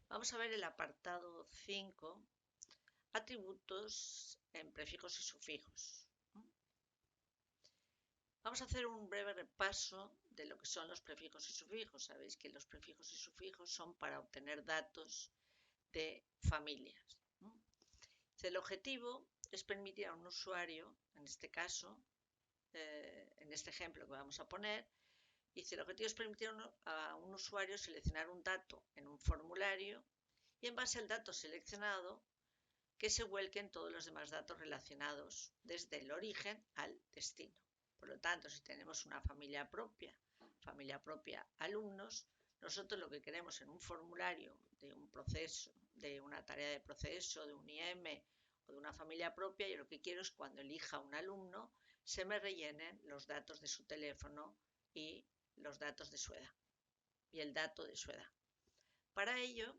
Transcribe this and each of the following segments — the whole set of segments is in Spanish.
Vamos a ver el apartado 5, atributos en prefijos y sufijos. Vamos a hacer un breve repaso de lo que son los prefijos y sufijos. Sabéis que los prefijos y sufijos son para obtener datos de familias. El objetivo es permitir a un usuario, en este caso, en este ejemplo que vamos a poner, el objetivo es permitir a un usuario seleccionar un dato en un formulario y en base al dato seleccionado que se vuelquen todos los demás datos relacionados desde el origen al destino. Por lo tanto, si tenemos una familia propia alumnos, nosotros lo que queremos en un formulario de un proceso, de una tarea de proceso, de un IM o de una familia propia, yo lo que quiero es cuando elija un alumno se me rellenen los datos de su teléfono y los datos de su edad y el dato de su edad. Para ello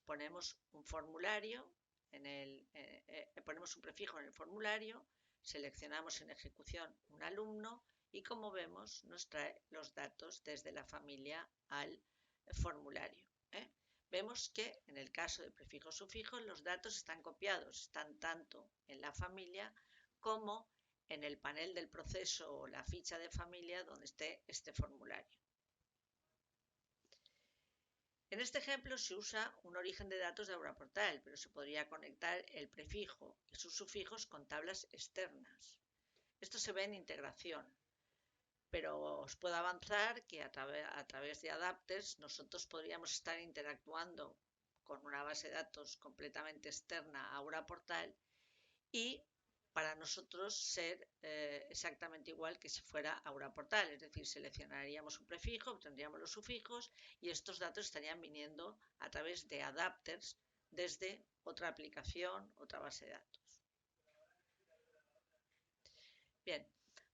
ponemos un formulario, ponemos un prefijo en el formulario, seleccionamos en ejecución un alumno y como vemos nos trae los datos desde la familia al formulario. Vemos que en el caso de prefijos sufijos los datos están copiados, están tanto en la familia como en el panel del proceso o la ficha de familia donde esté este formulario. En este ejemplo se usa un origen de datos de Auraportal, pero se podría conectar el prefijo y sus sufijos con tablas externas. Esto se ve en integración, pero os puedo avanzar que a través de adapters nosotros podríamos estar interactuando con una base de datos completamente externa a Auraportal y para nosotros ser exactamente igual que si fuera Auraportal, es decir, seleccionaríamos un prefijo, obtendríamos los sufijos y estos datos estarían viniendo a través de adapters desde otra aplicación, otra base de datos. Bien,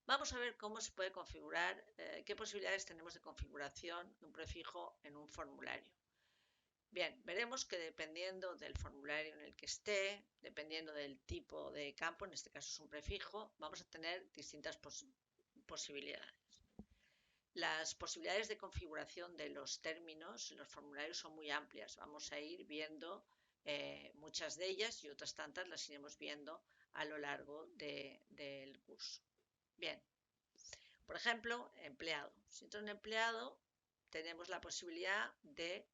vamos a ver cómo se puede configurar, qué posibilidades tenemos de configuración de un prefijo en un formulario. Bien, veremos que dependiendo del formulario en el que esté, dependiendo del tipo de campo, en este caso es un prefijo, vamos a tener distintas posibilidades. Las posibilidades de configuración de los términos en los formularios son muy amplias. Vamos a ir viendo muchas de ellas y otras tantas las iremos viendo a lo largo del curso. Bien, por ejemplo, empleado. Si entro en empleado, tenemos la posibilidad de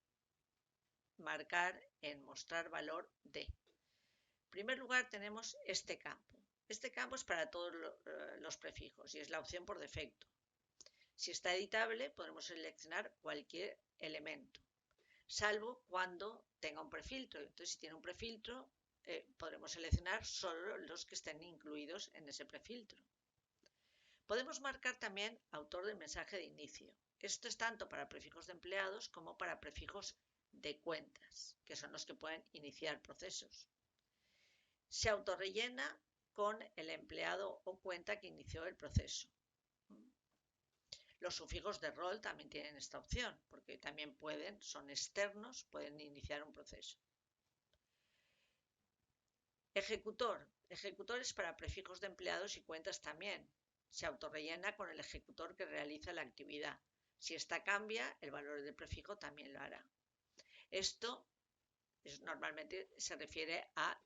marcar en mostrar valor de. En primer lugar tenemos este campo. Este campo es para todos los prefijos y es la opción por defecto. Si está editable podemos seleccionar cualquier elemento, salvo cuando tenga un prefiltro. Entonces si tiene un prefiltro podremos seleccionar solo los que estén incluidos en ese prefiltro. Podemos marcar también autor del mensaje de inicio. Esto es tanto para prefijos de empleados como para prefijos de cuentas, que son los que pueden iniciar procesos. Se autorrellena con el empleado o cuenta que inició el proceso. Los sufijos de rol también tienen esta opción, porque también son externos, pueden iniciar un proceso. Ejecutor. Ejecutor es para prefijos de empleados y cuentas también. Se autorrellena con el ejecutor que realiza la actividad. Si esta cambia, el valor del prefijo también lo hará. Esto normalmente se refiere a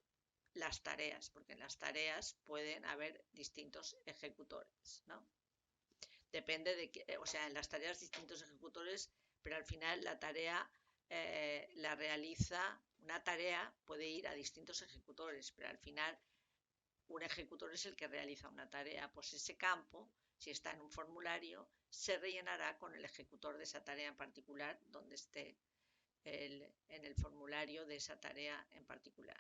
las tareas, porque en las tareas pueden haber distintos ejecutores, ¿no? Depende de que, o sea, en las tareas distintos ejecutores, pero al final la tarea la realiza, una tarea puede ir a distintos ejecutores, pero al final un ejecutor es el que realiza una tarea. Pues ese campo, si está en un formulario, se rellenará con el ejecutor de esa tarea en particular, donde esté en el formulario de esa tarea en particular.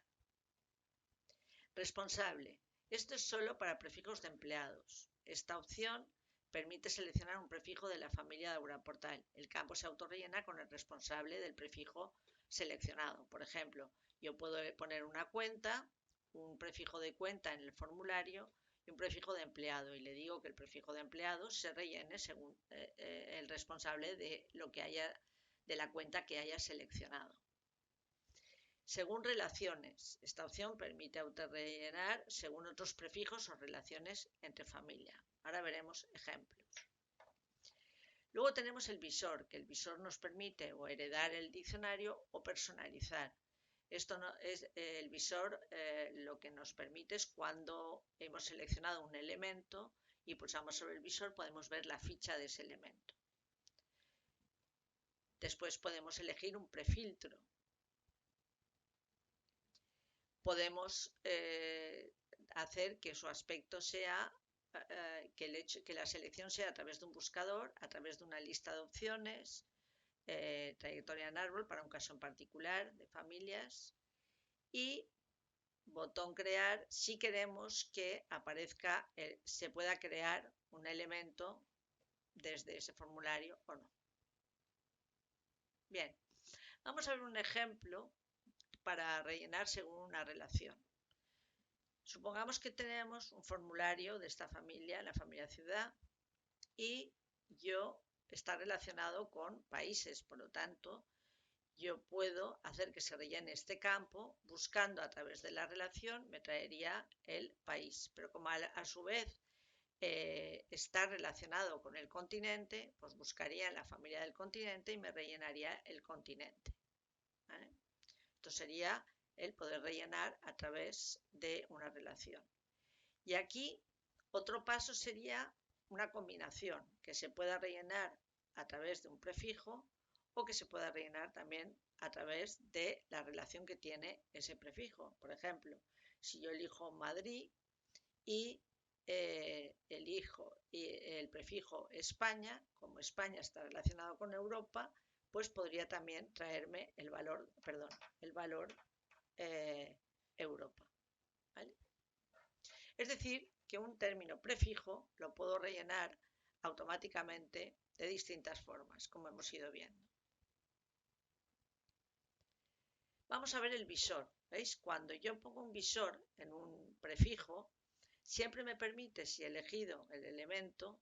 Responsable. Esto es solo para prefijos de empleados. Esta opción permite seleccionar un prefijo de la familia de Auraportal. El campo se autorrellena con el responsable del prefijo seleccionado. Por ejemplo, yo puedo poner una cuenta, un prefijo de cuenta en el formulario y un prefijo de empleado y le digo que el prefijo de empleado se rellene según el responsable de lo que haya, de la cuenta que haya seleccionado. Según relaciones, esta opción permite autorrellenar según otros prefijos o relaciones entre familia. Ahora veremos ejemplos. Luego tenemos el visor, que el visor nos permite o heredar el diccionario o personalizar. Esto no, es el visor, lo que nos permite es cuando hemos seleccionado un elemento y pulsamos sobre el visor podemos ver la ficha de ese elemento. Después podemos elegir un prefiltro. Podemos hacer que su aspecto sea, que la selección sea a través de un buscador, a través de una lista de opciones, trayectoria en árbol para un caso en particular de familias y botón crear si queremos que aparezca, se pueda crear un elemento desde ese formulario o no. Bien, vamos a ver un ejemplo para rellenar según una relación. Supongamos que tenemos un formulario de esta familia, la familia ciudad, y yo está relacionado con países, por lo tanto, yo puedo hacer que se rellene este campo buscando a través de la relación, me traería el país, pero como a su vez está relacionado con el continente, pues buscaría en la familia del continente y me rellenaría el continente. ¿Vale? Esto sería el poder rellenar a través de una relación. Y aquí otro paso sería una combinación, que se pueda rellenar a través de un prefijo o que se pueda rellenar también a través de la relación que tiene ese prefijo. Por ejemplo, si yo elijo Madrid y elijo el prefijo España, como España está relacionado con Europa, pues podría también traerme el valor Europa. ¿Vale? Es decir, que un término prefijo lo puedo rellenar automáticamente de distintas formas, como hemos ido viendo. Vamos a ver el visor. ¿Veis? Cuando yo pongo un visor en un prefijo, siempre me permite, si he elegido el elemento,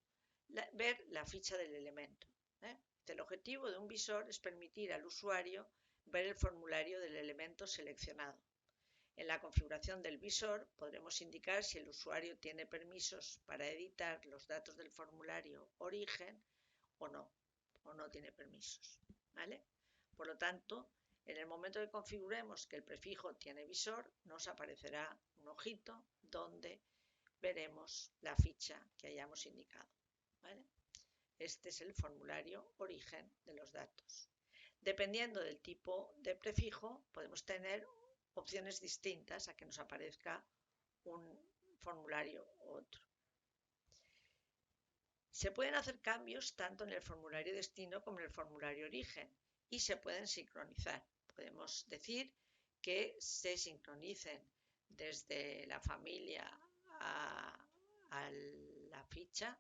ver la ficha del elemento. El objetivo de un visor es permitir al usuario ver el formulario del elemento seleccionado. En la configuración del visor podremos indicar si el usuario tiene permisos para editar los datos del formulario origen o no tiene permisos. ¿Vale? Por lo tanto, en el momento que configuremos que el prefijo tiene visor, nos aparecerá un ojito donde veremos la ficha que hayamos indicado. ¿Vale? Este es el formulario origen de los datos. Dependiendo del tipo de prefijo, podemos tener opciones distintas a que nos aparezca un formulario u otro. Se pueden hacer cambios tanto en el formulario destino como en el formulario origen y se pueden sincronizar. Podemos decir que se sincronicen desde la familia a la ficha,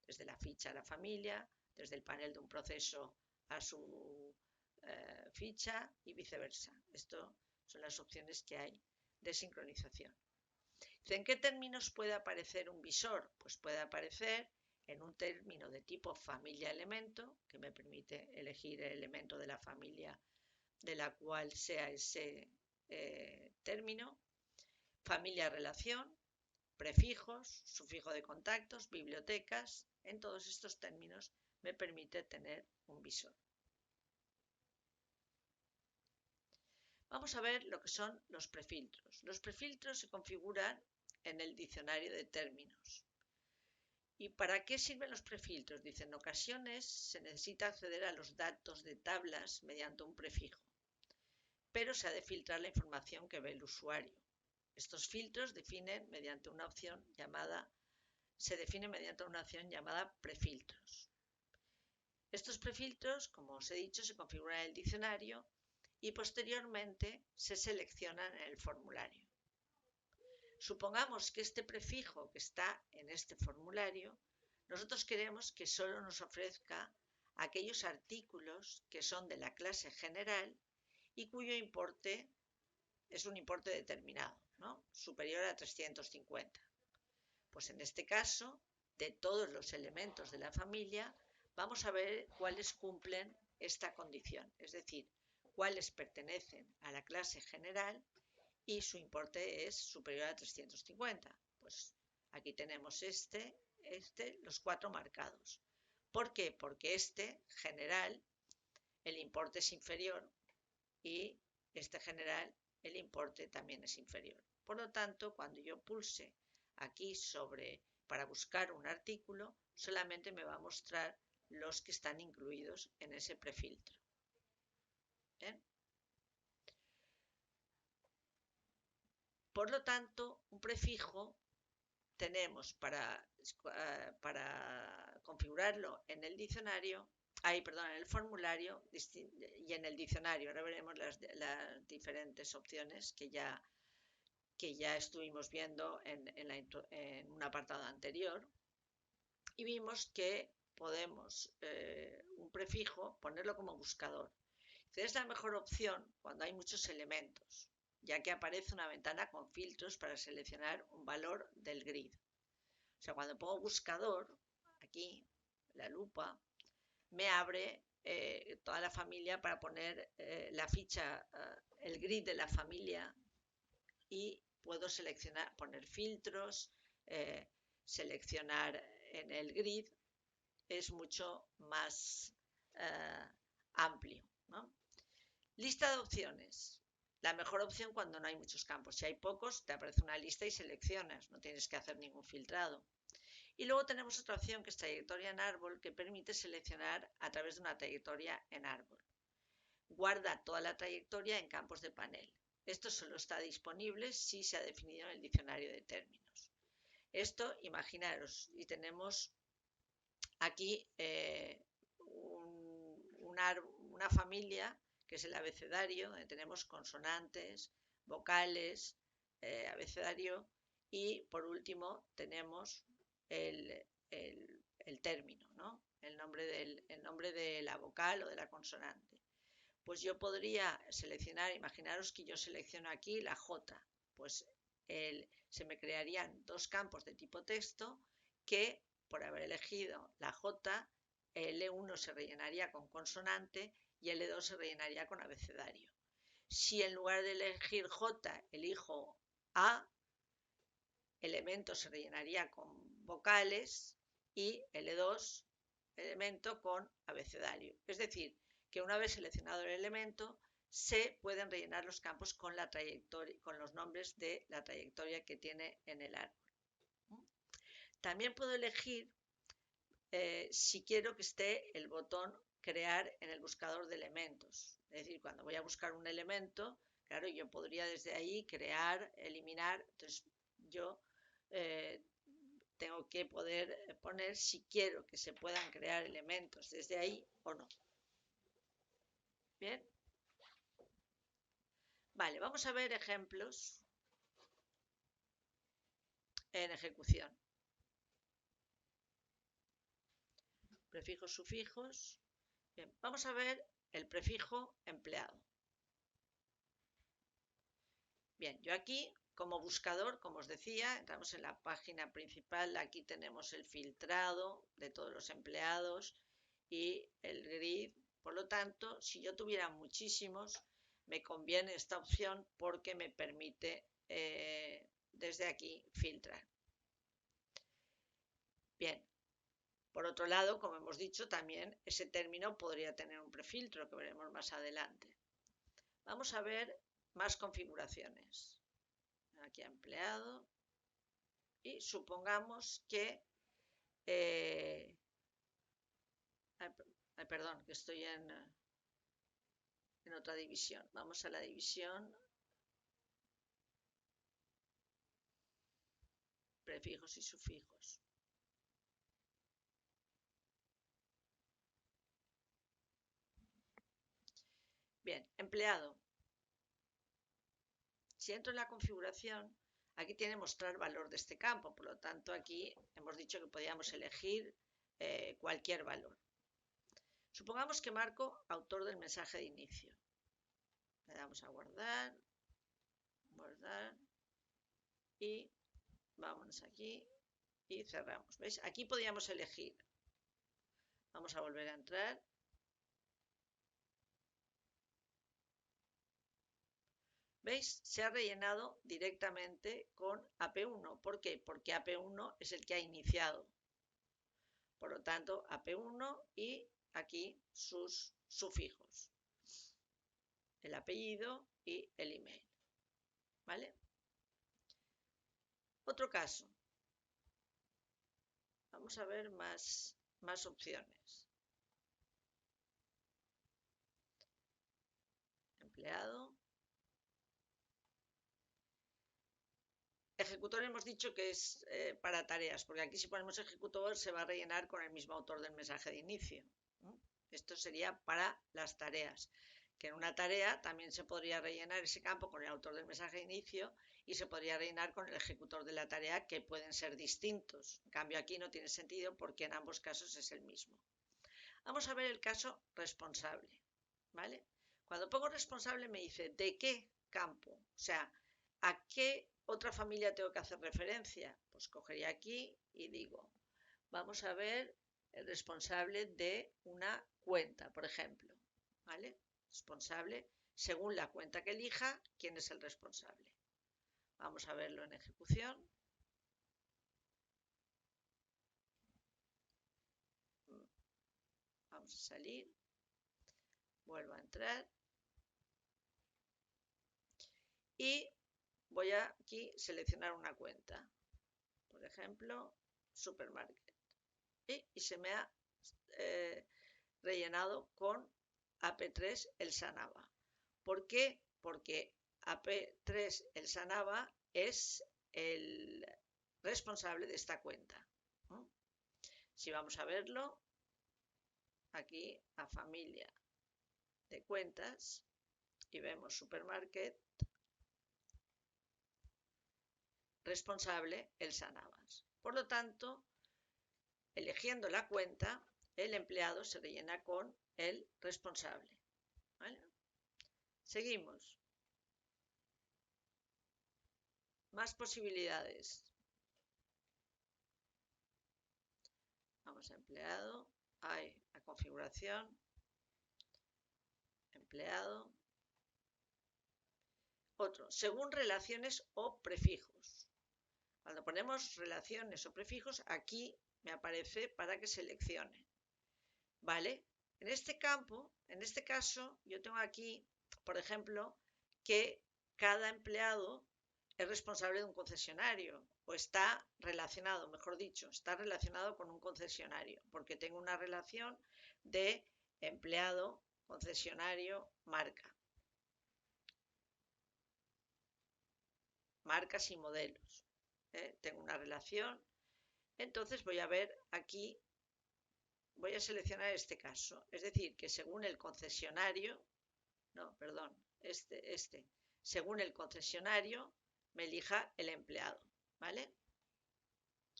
desde la ficha a la familia, desde el panel de un proceso a su ficha y viceversa. Esto son las opciones que hay de sincronización. ¿En qué términos puede aparecer un visor? Pues puede aparecer en un término de tipo familia-elemento, que me permite elegir el elemento de la familia de la cual sea ese término, familia-relación, prefijos, sufijo de contactos, bibliotecas. En todos estos términos me permite tener un visor. Vamos a ver lo que son los prefiltros. Los prefiltros se configuran en el diccionario de términos. ¿Y para qué sirven los prefiltros? Dicen, en ocasiones se necesita acceder a los datos de tablas mediante un prefijo, pero se ha de filtrar la información que ve el usuario. Estos filtros se definen mediante una opción llamada prefiltros. Estos prefiltros, como os he dicho, se configuran en el diccionario y posteriormente se seleccionan en el formulario. Supongamos que este prefijo que está en este formulario, nosotros queremos que solo nos ofrezca aquellos artículos que son de la clase general y cuyo importe es un importe determinado, ¿no? Superior a 350. Pues en este caso, de todos los elementos de la familia, vamos a ver cuáles cumplen esta condición, es decir, cuáles pertenecen a la clase general y su importe es superior a 350. Pues aquí tenemos los 4 marcados. ¿Por qué? Porque este general, el importe es inferior y este general, el importe también es inferior. Por lo tanto, cuando yo pulse aquí para buscar un artículo, solamente me va a mostrar los que están incluidos en ese prefiltro. ¿Bien? Por lo tanto, un prefijo tenemos para configurarlo en el diccionario, en el formulario y en el diccionario. Ahora veremos las diferentes opciones que ya estuvimos viendo en un apartado anterior. Y vimos que podemos un prefijo ponerlo como buscador. Es la mejor opción cuando hay muchos elementos, ya que aparece una ventana con filtros para seleccionar un valor del grid. O sea, cuando pongo buscador, aquí, la lupa, me abre toda la familia para poner la ficha, el grid de la familia, y puedo poner filtros, seleccionar en el grid. Es mucho más amplio, ¿no? Lista de opciones. La mejor opción cuando no hay muchos campos. Si hay pocos, te aparece una lista y seleccionas. No tienes que hacer ningún filtrado. Y luego tenemos otra opción que es trayectoria en árbol, que permite seleccionar a través de una trayectoria en árbol. Guarda toda la trayectoria en campos de panel. Esto solo está disponible si se ha definido en el diccionario de términos. Esto, imaginaros, y tenemos aquí una familia que es el abecedario, donde tenemos consonantes, vocales, abecedario, y por último tenemos el término, ¿no? El nombre de la vocal o de la consonante. Pues yo podría seleccionar, imaginaros que yo selecciono aquí la J, pues se me crearían dos campos de tipo texto que, por haber elegido la J, L1 se rellenaría con consonante y L2 se rellenaría con abecedario. Si en lugar de elegir J elijo A, elemento se rellenaría con vocales y L2 elemento con abecedario. Es decir, que una vez seleccionado el elemento, se pueden rellenar los campos con los nombres de la trayectoria que tiene en el árbol. También puedo elegir si quiero que esté el botón crear en el buscador de elementos. Es decir, cuando voy a buscar un elemento, claro, yo podría desde ahí crear, eliminar. Entonces yo tengo que poder poner si quiero que se puedan crear elementos desde ahí o no. Bien. Vale, vamos a ver ejemplos en ejecución. Prefijos, sufijos. Bien, vamos a ver el prefijo empleado. Bien, yo aquí como buscador, como os decía, entramos en la página principal, aquí tenemos el filtrado de todos los empleados y el grid. Por lo tanto, si yo tuviera muchísimos, me conviene esta opción porque me permite desde aquí filtrar. Bien, por otro lado, como hemos dicho, también ese término podría tener un prefiltro que veremos más adelante. Vamos a ver más configuraciones. Aquí empleado. Y supongamos que perdón, que estoy en otra división. Vamos a la división prefijos y sufijos. Bien, empleado. Si entro en la configuración, aquí tiene mostrar valor de este campo, por lo tanto aquí hemos dicho que podíamos elegir cualquier valor. Supongamos que marco autor del mensaje de inicio. Le damos a guardar, guardar y vámonos aquí y cerramos. ¿Veis? Aquí podíamos elegir. Vamos a volver a entrar. ¿Veis? Se ha rellenado directamente con AP1. ¿Por qué? Porque AP1 es el que ha iniciado. Por lo tanto, AP1 y aquí sus sufijos, el apellido y el email. ¿Vale? Otro caso. Vamos a ver más opciones. Empleado. Ejecutor hemos dicho que es para tareas, porque aquí si ponemos ejecutor se va a rellenar con el mismo autor del mensaje de inicio. Esto sería para las tareas, que en una tarea también se podría rellenar ese campo con el autor del mensaje de inicio y se podría rellenar con el ejecutor de la tarea, que pueden ser distintos. En cambio aquí no tiene sentido porque en ambos casos es el mismo. Vamos a ver el caso responsable, ¿vale? Cuando pongo responsable me dice ¿de qué campo? O sea, ¿a qué otra familia tengo que hacer referencia? Pues cogería aquí y digo, vamos a ver el responsable de una cuenta, por ejemplo, ¿vale? Responsable, según la cuenta que elija, ¿quién es el responsable? Vamos a verlo en ejecución. Vamos a salir, vuelvo a entrar y voy a aquí seleccionar una cuenta, por ejemplo, Supermarket, y se me ha rellenado con AP3 el Sanava. ¿Por qué? Porque AP3 el Sanava es el responsable de esta cuenta. Si vamos a verlo, aquí a familia de cuentas y vemos Supermarket, responsable el Sanavas. Por lo tanto, eligiendo la cuenta, el empleado se rellena con el responsable. ¿Vale? Seguimos. Más posibilidades. Vamos a empleado, hay a configuración, empleado. Otro, según relaciones o prefijos. Cuando ponemos relaciones o prefijos, aquí me aparece para que seleccione. ¿Vale? En este campo, en este caso, yo tengo aquí, por ejemplo, que cada empleado es responsable de un concesionario o está relacionado, mejor dicho, está relacionado con un concesionario, porque tengo una relación de empleado, concesionario, marca. Marcas y modelos. Tengo una relación. Entonces voy a ver aquí, voy a seleccionar este caso. Es decir, que según el concesionario, no, perdón, según el concesionario me elija el empleado, ¿vale?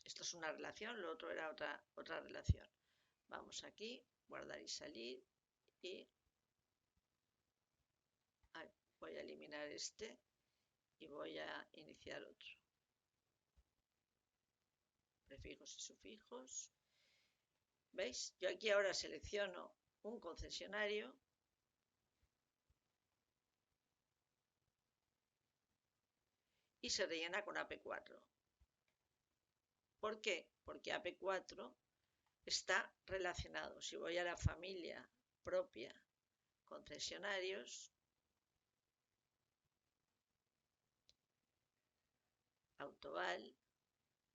Esto es una relación, lo otro era otra relación. Vamos aquí, guardar y salir y voy a eliminar este y voy a iniciar otro. Prefijos y sufijos. ¿Veis? Yo aquí ahora selecciono un concesionario y se rellena con AP4. ¿Por qué? Porque AP4 está relacionado. Si voy a la familia propia concesionarios,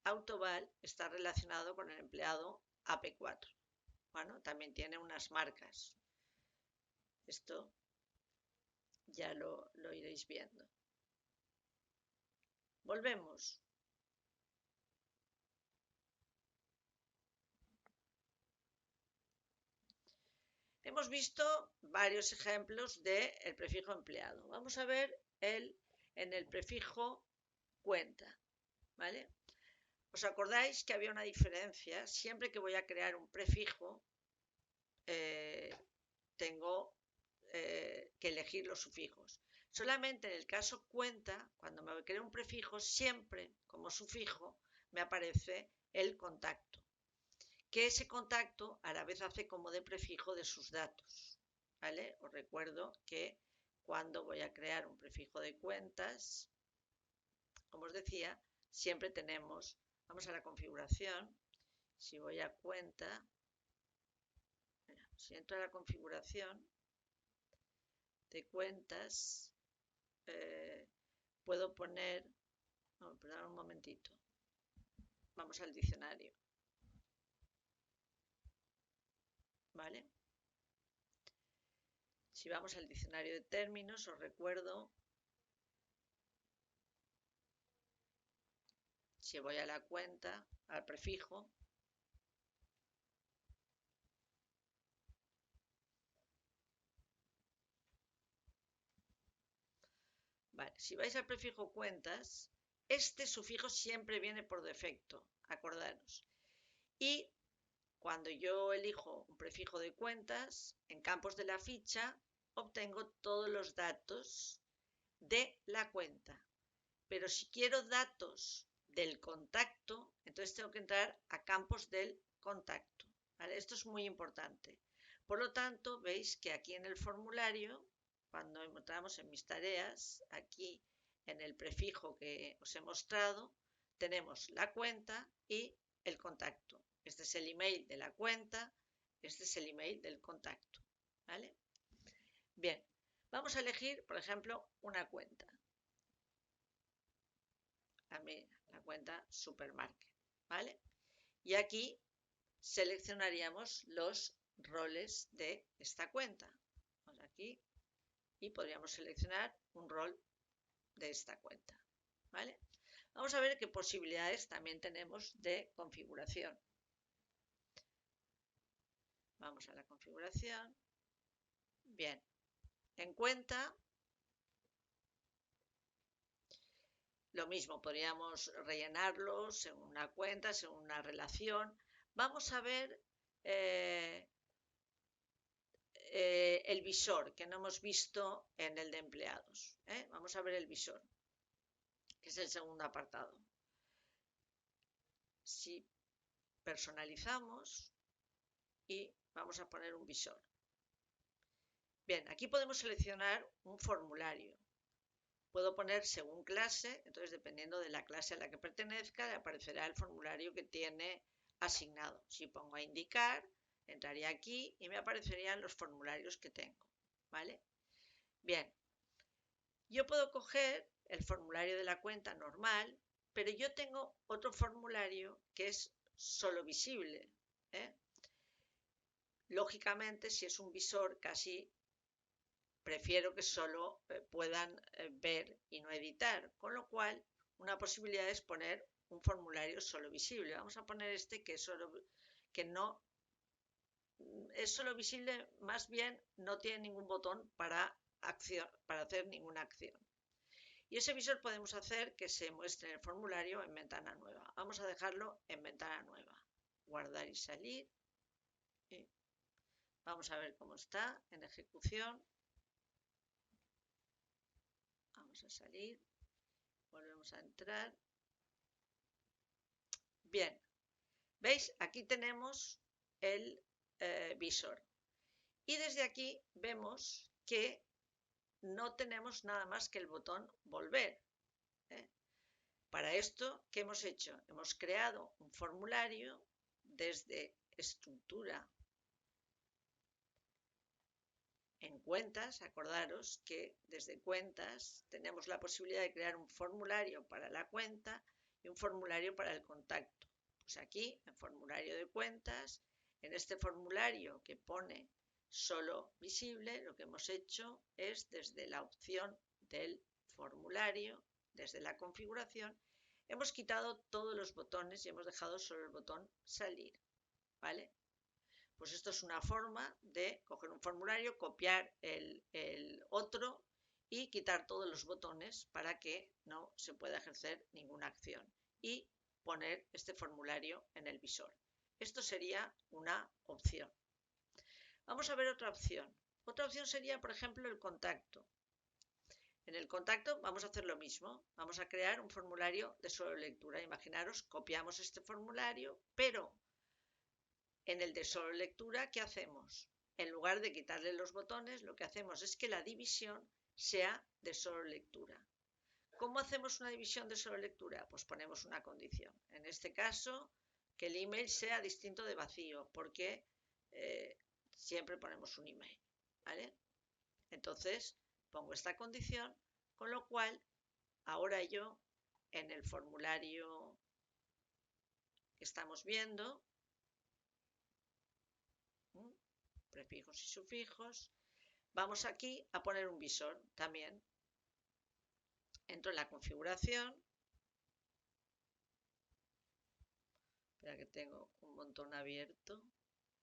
Autoval está relacionado con el empleado AP4. Bueno, también tiene unas marcas. Esto ya lo iréis viendo. Volvemos. Hemos visto varios ejemplos del prefijo empleado. Vamos a ver en el prefijo cuenta, ¿vale? ¿Os acordáis que había una diferencia? Siempre que voy a crear un prefijo, tengo que elegir los sufijos. Solamente en el caso cuenta, cuando me creo un prefijo, siempre como sufijo me aparece el contacto, que ese contacto a la vez hace como de prefijo de sus datos, ¿vale? Os recuerdo que cuando voy a crear un prefijo de cuentas, como os decía, siempre tenemos, vamos a la configuración, Si voy a cuenta, si entro a la configuración de cuentas, puedo poner, no, perdón un momentito, vamos al diccionario, ¿vale? Si vamos al diccionario de términos, os recuerdo, si voy a la cuenta, al prefijo, vale, si vais al prefijo cuentas, este sufijo siempre viene por defecto, acordaros. Y cuando yo elijo un prefijo de cuentas, en campos de la ficha, obtengo todos los datos de la cuenta. Pero si quiero datos del contacto, entonces tengo que entrar a campos del contacto, ¿vale? Esto es muy importante. Por lo tanto, veis que aquí en el formulario, cuando entramos en mis tareas, aquí en el prefijo que os he mostrado, tenemos la cuenta y el contacto. Este es el email de la cuenta, este es el email del contacto, ¿vale? Bien, vamos a elegir, por ejemplo, una cuenta. La cuenta Supermarket, ¿vale? Y aquí seleccionaríamos los roles de esta cuenta. Vamos aquí y podríamos seleccionar un rol de esta cuenta, ¿vale? Vamos a ver qué posibilidades también tenemos de configuración. Vamos a la configuración. Bien, en cuenta, lo mismo, podríamos rellenarlos según una cuenta, según una relación. Vamos a ver el visor, que no hemos visto en el de empleados. Vamos a ver el visor, que es el segundo apartado. Si personalizamos y vamos a poner un visor. Bien, aquí podemos seleccionar un formulario. Puedo poner según clase, entonces dependiendo de la clase a la que pertenezca, le aparecerá el formulario que tiene asignado. Si pongo a indicar, entraría aquí y me aparecerían los formularios que tengo, ¿vale? Bien, yo puedo coger el formulario de la cuenta normal, pero yo tengo otro formulario que es solo visible, ¿eh? Lógicamente, si es un visor, casi prefiero que solo puedan ver y no editar, con lo cual una posibilidad es poner un formulario solo visible. Vamos a poner este que no es solo visible, más bien no tiene ningún botón para hacer ninguna acción. Y ese visor podemos hacer que se muestre en el formulario en ventana nueva. Vamos a dejarlo en ventana nueva. Guardar y salir. Y vamos a ver cómo está en ejecución. Vamos a salir. Volvemos a entrar. Bien. ¿Veis? Aquí tenemos el visor. Y desde aquí vemos que no tenemos nada más que el botón volver. Para esto, ¿qué hemos hecho? Hemos creado un formulario desde estructura en cuentas. Acordaros que desde cuentas tenemos la posibilidad de crear un formulario para la cuenta y un formulario para el contacto. Pues aquí, en formulario de cuentas, en este formulario que pone solo visible, lo que hemos hecho es desde la opción del formulario, desde la configuración, hemos quitado todos los botones y hemos dejado solo el botón salir, ¿vale? Pues esto es una forma de coger un formulario, copiar el otro y quitar todos los botones para que no se pueda ejercer ninguna acción y poner este formulario en el visor. Esto sería una opción. Vamos a ver otra opción. Otra opción sería, por ejemplo, el contacto. En el contacto vamos a hacer lo mismo. Vamos a crear un formulario de solo lectura. Imaginaros, copiamos este formulario, pero en el de solo lectura, ¿qué hacemos? En lugar de quitarle los botones, lo que hacemos es que la división sea de solo lectura. ¿Cómo hacemos una división de solo lectura? Pues ponemos una condición. En este caso, que el email sea distinto de vacío, porque siempre ponemos un email, ¿vale? Entonces pongo esta condición, con lo cual ahora yo en el formulario que estamos viendo, prefijos y sufijos, vamos aquí a poner un visor también. Entro en la configuración. Espera que tengo un montón abierto.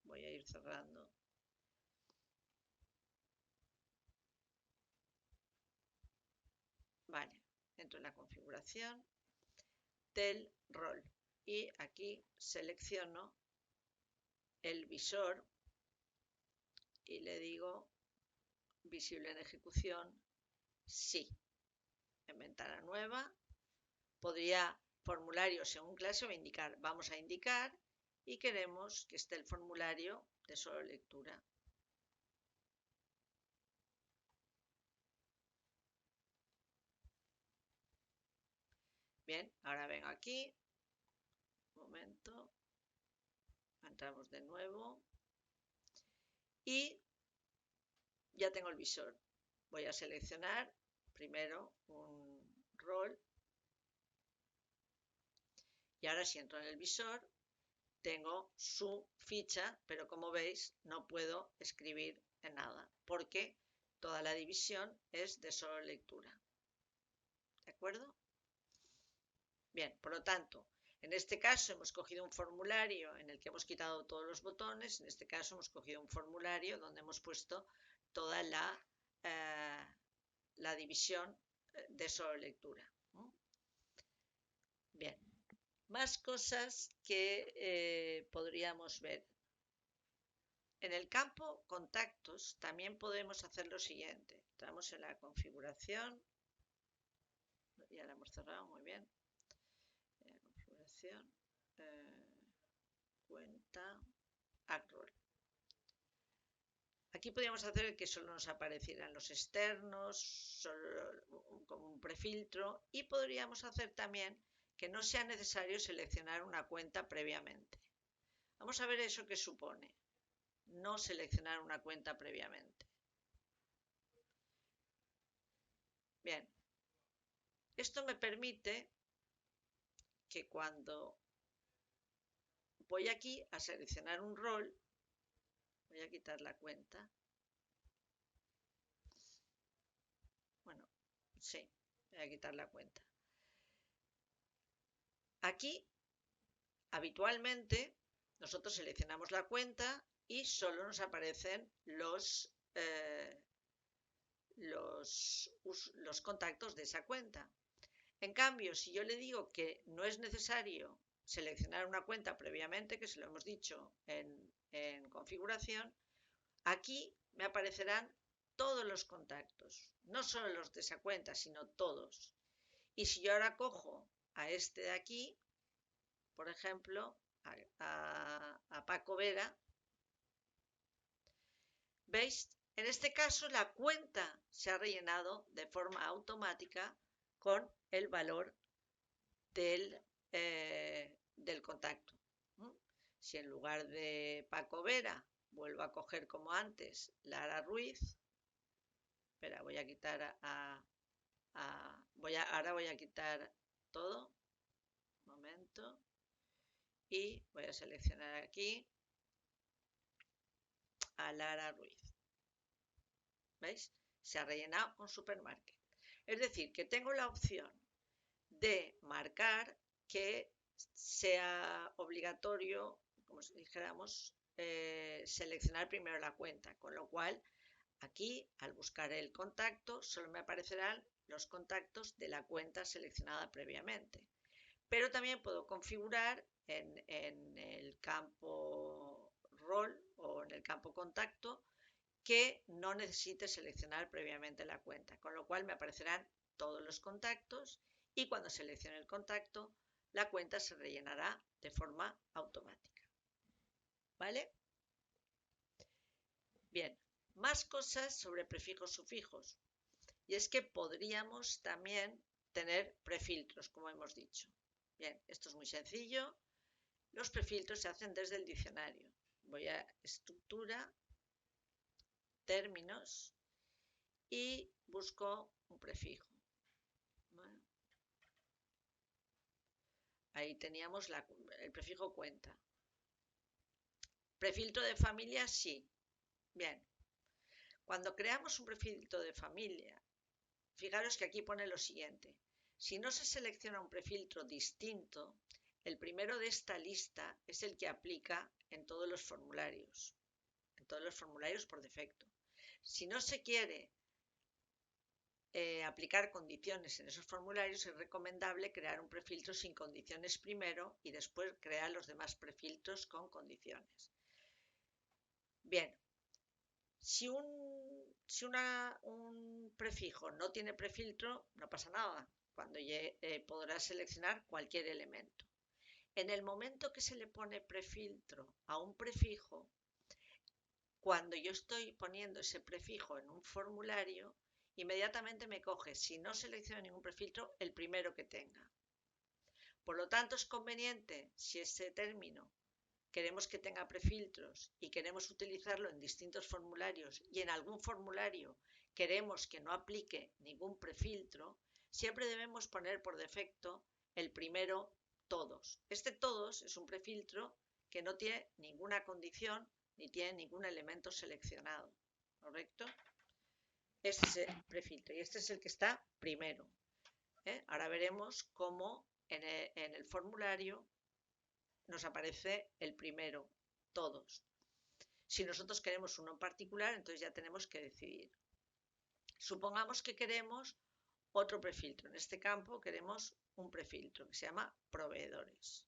Voy a ir cerrando. Vale, entro en la configuración del rol y aquí selecciono el visor y le digo visible en ejecución, sí. En ventana nueva podría formulario según clase o indicar. Vamos a indicar y queremos que esté el formulario de solo lectura. Bien, ahora vengo aquí, un momento, entramos de nuevo y ya tengo el visor. Voy a seleccionar primero un rol y ahora si entro en el visor tengo su ficha, pero como veis no puedo escribir en nada porque toda la división es de solo lectura. ¿De acuerdo? Bien, por lo tanto, en este caso hemos cogido un formulario en el que hemos quitado todos los botones, en este caso hemos cogido un formulario donde hemos puesto toda la división de solo lectura. Bien, más cosas que podríamos ver. En el campo contactos también podemos hacer lo siguiente. Entramos en la configuración, ya la hemos cerrado, muy bien. Configuración, cuenta, AdRoll. Aquí podríamos hacer que solo nos aparecieran los externos, solo como un prefiltro, y podríamos hacer también que no sea necesario seleccionar una cuenta previamente. Vamos a ver eso que supone, no seleccionar una cuenta previamente. Bien, esto me permite que cuando voy aquí a seleccionar un rol, voy a quitar la cuenta. Bueno, sí, voy a quitar la cuenta. Aquí, habitualmente, nosotros seleccionamos la cuenta y solo nos aparecen los contactos de esa cuenta. En cambio, si yo le digo que no es necesario seleccionar una cuenta previamente, que se lo hemos dicho en configuración, aquí me aparecerán todos los contactos, no solo los de esa cuenta, sino todos. Y si yo ahora cojo a este de aquí, por ejemplo, a Paco Vera, ¿veis? En este caso la cuenta se ha rellenado de forma automática con el valor del contacto. Si en lugar de Paco Vera vuelvo a coger como antes Lara Ruiz, espera, voy a quitar ahora voy a quitar todo, un momento, y voy a seleccionar aquí a Lara Ruiz. ¿Veis? Se ha rellenado con Supermarket. Es decir, que tengo la opción de marcar que sea obligatorio, como si dijéramos, seleccionar primero la cuenta, con lo cual aquí al buscar el contacto solo me aparecerán los contactos de la cuenta seleccionada previamente. Pero también puedo configurar en el campo rol o en el campo contacto que no necesite seleccionar previamente la cuenta, con lo cual me aparecerán todos los contactos y cuando seleccione el contacto, la cuenta se rellenará de forma automática. ¿Vale? Bien, más cosas sobre prefijos sufijos. Y es que podríamos también tener prefiltros, como hemos dicho. Bien, esto es muy sencillo. Los prefiltros se hacen desde el diccionario. Voy a estructura, términos y busco un prefijo. Bueno, ahí teníamos el prefijo cuenta. Prefiltro de familia, sí. Bien. Cuando creamos un prefiltro de familia, fijaros que aquí pone lo siguiente. Si no se selecciona un prefiltro distinto, el primero de esta lista es el que aplica en todos los formularios por defecto. Si no se quiere aplicar condiciones en esos formularios, es recomendable crear un prefiltro sin condiciones primero y después crear los demás prefiltros con condiciones. Bien, si un prefijo no tiene prefiltro, no pasa nada, cuando podrás seleccionar cualquier elemento. En el momento que se le pone prefiltro a un prefijo, cuando yo estoy poniendo ese prefijo en un formulario, inmediatamente me coge, si no selecciono ningún prefiltro, el primero que tenga. Por lo tanto, es conveniente, si ese término queremos que tenga prefiltros y queremos utilizarlo en distintos formularios y en algún formulario queremos que no aplique ningún prefiltro, siempre debemos poner por defecto el primero todos. Este todos es un prefiltro que no tiene ninguna condición ni tiene ningún elemento seleccionado, ¿correcto? Este es el prefiltro y este es el que está primero. Ahora veremos cómo en el formulario nos aparece el primero, todos. Si nosotros queremos uno en particular, entonces ya tenemos que decidir. Supongamos que queremos otro prefiltro. En este campo queremos un prefiltro que se llama proveedores.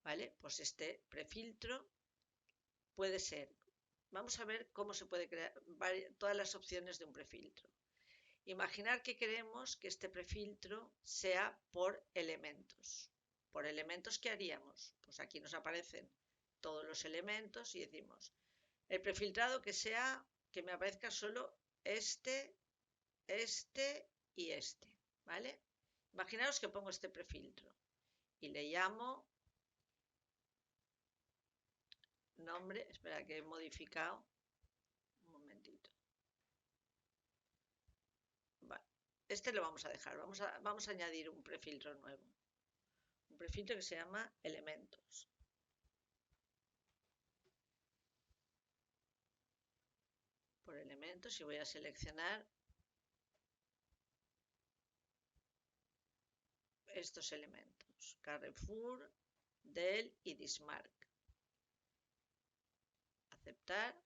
¿Vale? Pues este prefiltro puede ser. Vamos a ver cómo se puede crear todas las opciones de un prefiltro. Imaginar que queremos que este prefiltro sea por elementos. ¿Por elementos qué haríamos? Pues aquí nos aparecen todos los elementos y decimos, el prefiltrado que me aparezca solo este y este, ¿vale? Imaginaos que pongo este prefiltro y le llamo nombre, espera que he modificado, un momentito. Vale. Este lo vamos a dejar, vamos a añadir un prefiltro nuevo. Un prefiltro que se llama elementos. Por elementos y voy a seleccionar estos elementos. Carrefour, Dell y Dismark. Aceptar.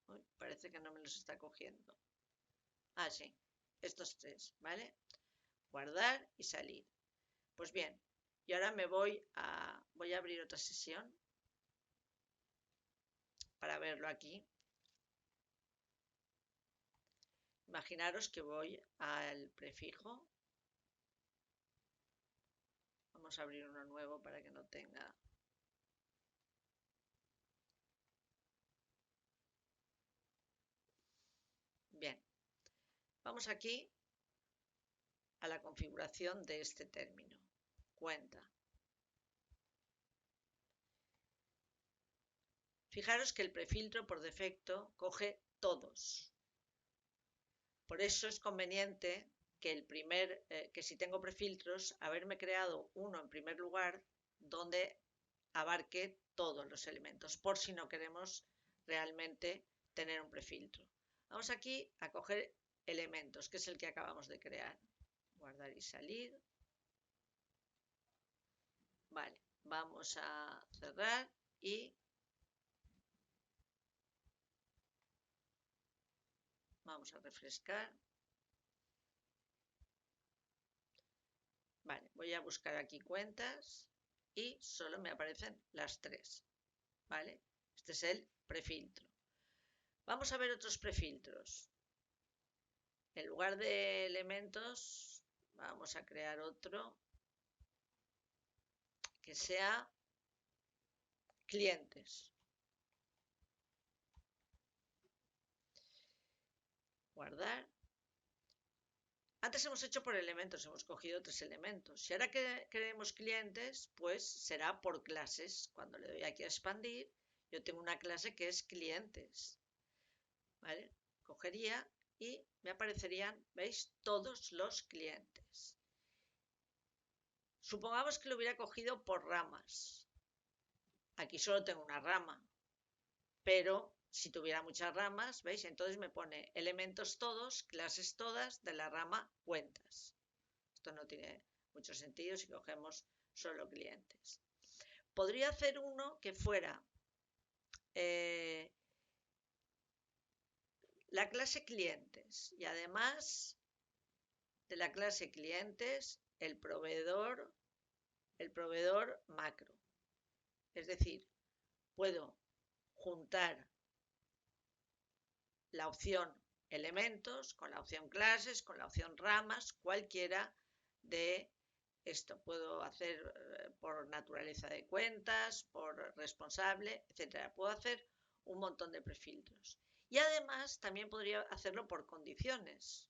Uy, parece que no me los está cogiendo. Ah, sí. Estos tres, ¿vale? Guardar y salir. Pues bien, y ahora voy a abrir otra sesión para verlo aquí. Imaginaros que voy al prefijo. Vamos a abrir uno nuevo para que no tenga. Bien, vamos aquí a la configuración de este término. Cuenta. Fijaros que el prefiltro por defecto coge todos. Por eso es conveniente que que si tengo prefiltros, haberme creado uno en primer lugar donde abarque todos los elementos, por si no queremos realmente tener un prefiltro. Vamos aquí a coger elementos, que es el que acabamos de crear. Guardar y salir. Vale, vamos a cerrar y vamos a refrescar. Vale, voy a buscar aquí cuentas y solo me aparecen las tres. ¿Vale? Este es el prefiltro. Vamos a ver otros prefiltros. En lugar de elementos, vamos a crear otro que sea clientes. Guardar. Antes hemos hecho por elementos, hemos cogido 3 elementos. Si ahora queremos clientes, pues será por clases. Cuando le doy aquí a expandir, yo tengo una clase que es clientes. ¿Vale? Cogería y me aparecerían, ¿veis? Todos los clientes. Supongamos que lo hubiera cogido por ramas. Aquí solo tengo una rama, pero si tuviera muchas ramas, ¿veis? Entonces me pone elementos todos, clases todas de la rama cuentas. Esto no tiene mucho sentido si cogemos solo clientes. Podría hacer uno que fuera la clase clientes y además de la clase clientes el proveedor macro. Es decir, puedo juntar la opción elementos con la opción clases, con la opción ramas, cualquiera de esto. Puedo hacer por naturaleza de cuentas, por responsable, etcétera. Puedo hacer un montón de prefiltros. Y además también podría hacerlo por condiciones.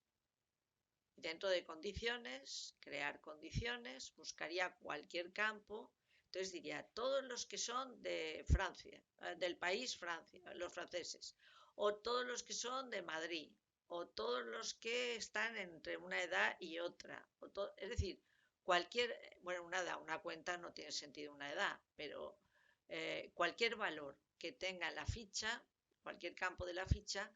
Dentro de condiciones, crear condiciones, buscaría cualquier campo. Entonces diría todos los que son de Francia, del país Francia, los franceses, o todos los que son de Madrid, o todos los que están entre una edad y otra. Es decir, cualquier, bueno, una cuenta no tiene sentido una edad, pero cualquier valor que tenga la ficha, cualquier campo de la ficha,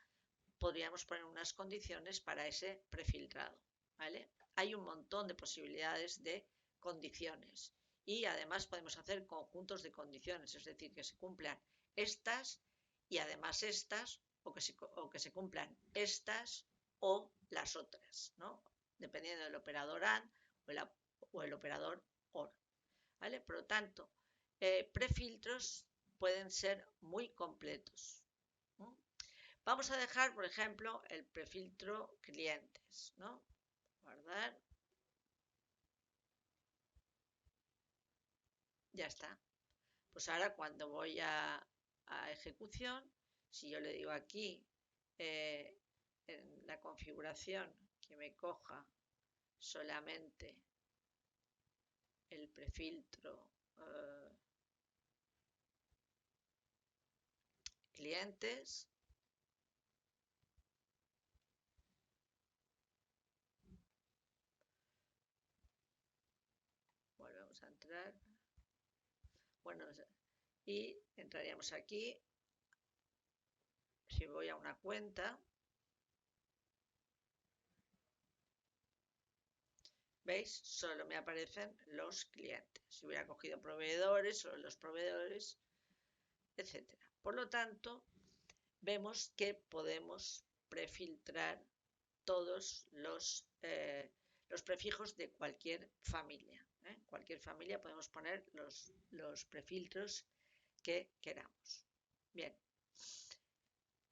podríamos poner unas condiciones para ese prefiltrado. ¿Vale? Hay un montón de posibilidades de condiciones y además podemos hacer conjuntos de condiciones, es decir, que se cumplan estas y además estas o que se cumplan estas o las otras, ¿no? Dependiendo del operador AND o el operador OR. ¿Vale? Por lo tanto, prefiltros pueden ser muy completos. Vamos a dejar, por ejemplo, el prefiltro clientes, ¿no? Guardar. Ya está. Pues ahora cuando voy a ejecución, si yo le digo aquí en la configuración que me coja solamente el prefiltro clientes, volvemos a entrar, bueno, y entraríamos aquí. Si voy a una cuenta, ¿veis? Solo me aparecen los clientes. Si hubiera cogido proveedores, solo los proveedores, etcétera. Por lo tanto, vemos que podemos prefiltrar todos los prefijos de cualquier familia. Cualquier familia podemos poner los prefiltros que queramos. Bien.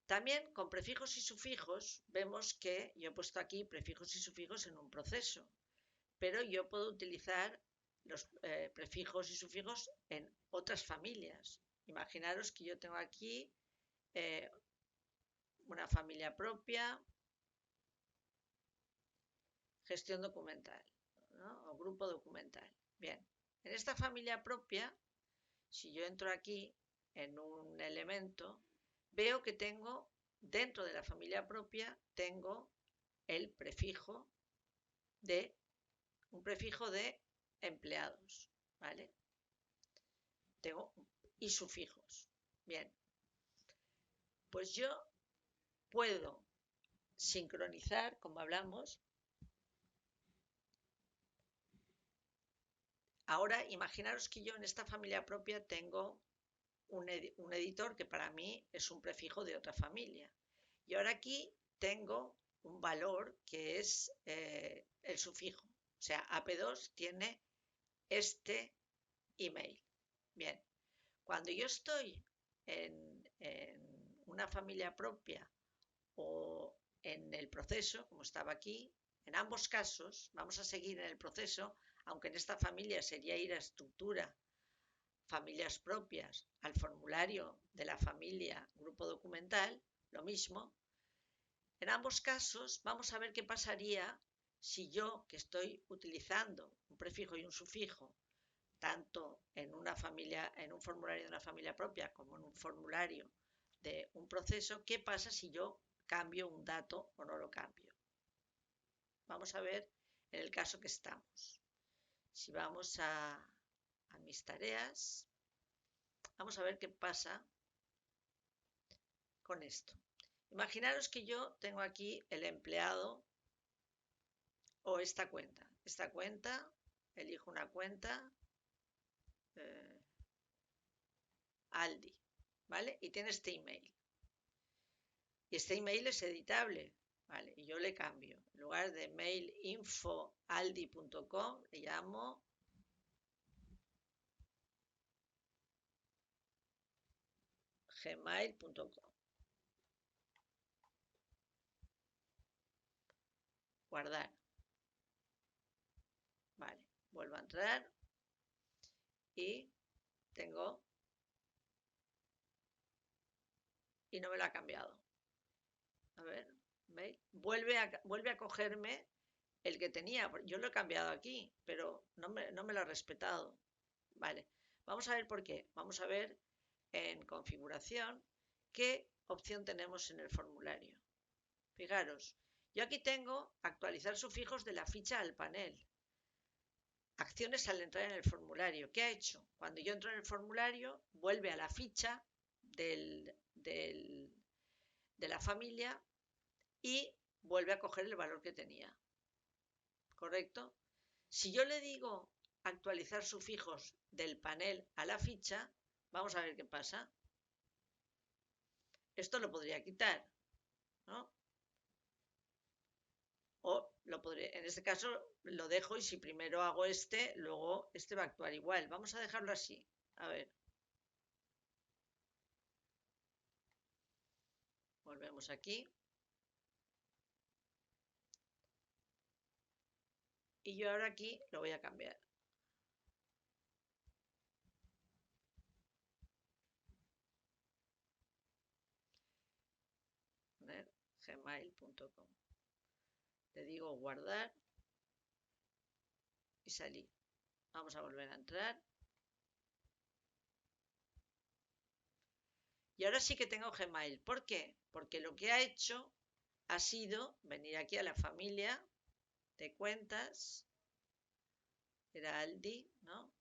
También con prefijos y sufijos vemos que yo he puesto aquí prefijos y sufijos en un proceso, pero yo puedo utilizar los prefijos y sufijos en otras familias. Imaginaros que yo tengo aquí una familia propia, gestión documental, ¿no? O grupo documental. Bien, en esta familia propia, si yo entro aquí en un elemento, veo que tengo, dentro de la familia propia, tengo el prefijo un prefijo de empleados, ¿vale? Tengo y sufijos. Bien, pues yo puedo sincronizar, como hablamos. Ahora, imaginaros que yo en esta familia propia tengo un editor que para mí es un prefijo de otra familia. Y ahora aquí tengo un valor que es el sufijo. O sea, AP2 tiene este email. Bien, cuando yo estoy en una familia propia o en el proceso, como estaba aquí, en ambos casos vamos a seguir en el proceso, aunque en esta familia sería ir a estructura, familias propias, al formulario de la familia grupo documental, lo mismo. En ambos casos vamos a ver qué pasaría si yo, que estoy utilizando un prefijo y un sufijo, tanto en una familia, en un formulario de una familia propia como en un formulario de un proceso, ¿qué pasa si yo cambio un dato o no lo cambio? Vamos a ver en el caso que estamos. Si vamos a mis tareas, vamos a ver qué pasa con esto. Imaginaros que yo tengo aquí el empleado o esta cuenta. Esta cuenta, elijo una cuenta, Aldi, ¿vale? Y tiene este email. Y este email es editable, ¿vale? Y yo le cambio. En lugar de mailinfo@aldi.com, le llamo gmail.com. Guardar. Vale, vuelvo a entrar y tengo... Y no me lo ha cambiado. A ver, ¿veis? Vuelve a cogerme el que tenía. Yo lo he cambiado aquí, pero no me lo ha respetado. Vale, vamos a ver por qué. Vamos a ver en configuración qué opción tenemos en el formulario. Fijaros, yo aquí tengo actualizar sufijos de la ficha al panel. Acciones al entrar en el formulario. ¿Qué ha hecho? Cuando yo entro en el formulario, vuelve a la ficha de la familia y vuelve a coger el valor que tenía. ¿Correcto? Si yo le digo actualizar sufijos del panel a la ficha, vamos a ver qué pasa. Esto lo podría quitar, ¿no? O lo podría, en este caso lo dejo y si primero hago este, luego este va a actuar igual. Vamos a dejarlo así. A ver. Volvemos aquí. Y yo ahora aquí lo voy a cambiar. Poner gmail.com. Le digo guardar y salir. Vamos a volver a entrar. Y ahora sí que tengo Gmail. ¿Por qué? Porque lo que ha hecho ha sido venir aquí a la familia de cuentas. Era Aldi, ¿no?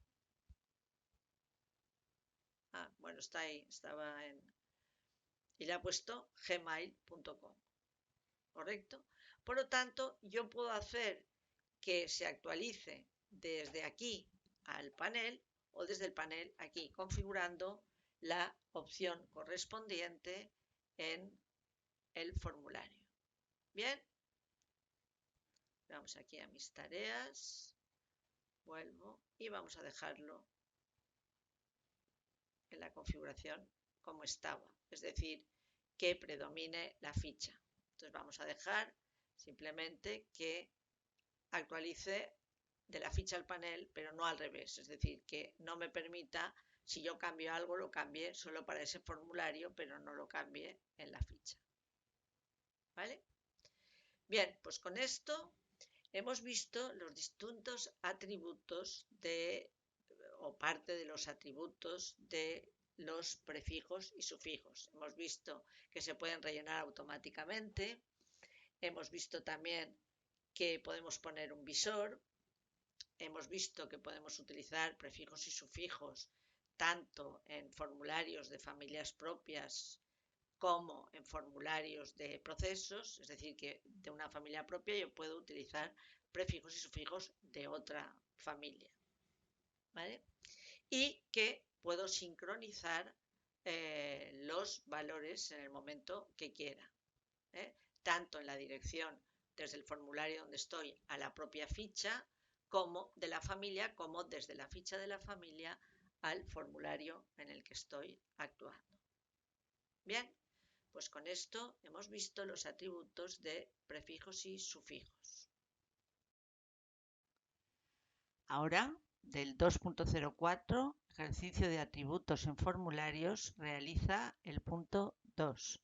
Ah, bueno, está ahí, estaba en... Y le ha puesto gmail.com, ¿correcto? Por lo tanto, yo puedo hacer que se actualice desde aquí al panel o desde el panel aquí, configurando la opción correspondiente en el formulario. Bien, vamos aquí a mis tareas, vuelvo y vamos a dejarlo en la configuración como estaba, es decir, que predomine la ficha. Entonces vamos a dejar simplemente que actualice de la ficha al panel, pero no al revés, es decir, que no me permita, si yo cambio algo, lo cambie solo para ese formulario, pero no lo cambie en la ficha. ¿Vale? Bien, pues con esto hemos visto los distintos atributos o parte de los atributos de los prefijos y sufijos. Hemos visto que se pueden rellenar automáticamente. Hemos visto también que podemos poner un visor. Hemos visto que podemos utilizar prefijos y sufijos tanto en formularios de familias propias como en formularios de procesos, es decir, que de una familia propia yo puedo utilizar prefijos y sufijos de otra familia, ¿vale? Y que puedo sincronizar los valores en el momento que quiera, tanto en la dirección desde el formulario donde estoy a la propia ficha, como de la familia, como desde la ficha de la familia al formulario en el que estoy actuando. Bien, pues con esto hemos visto los atributos de prefijos y sufijos. Ahora, del 2.04, ejercicio de atributos en formularios, realiza el punto 2.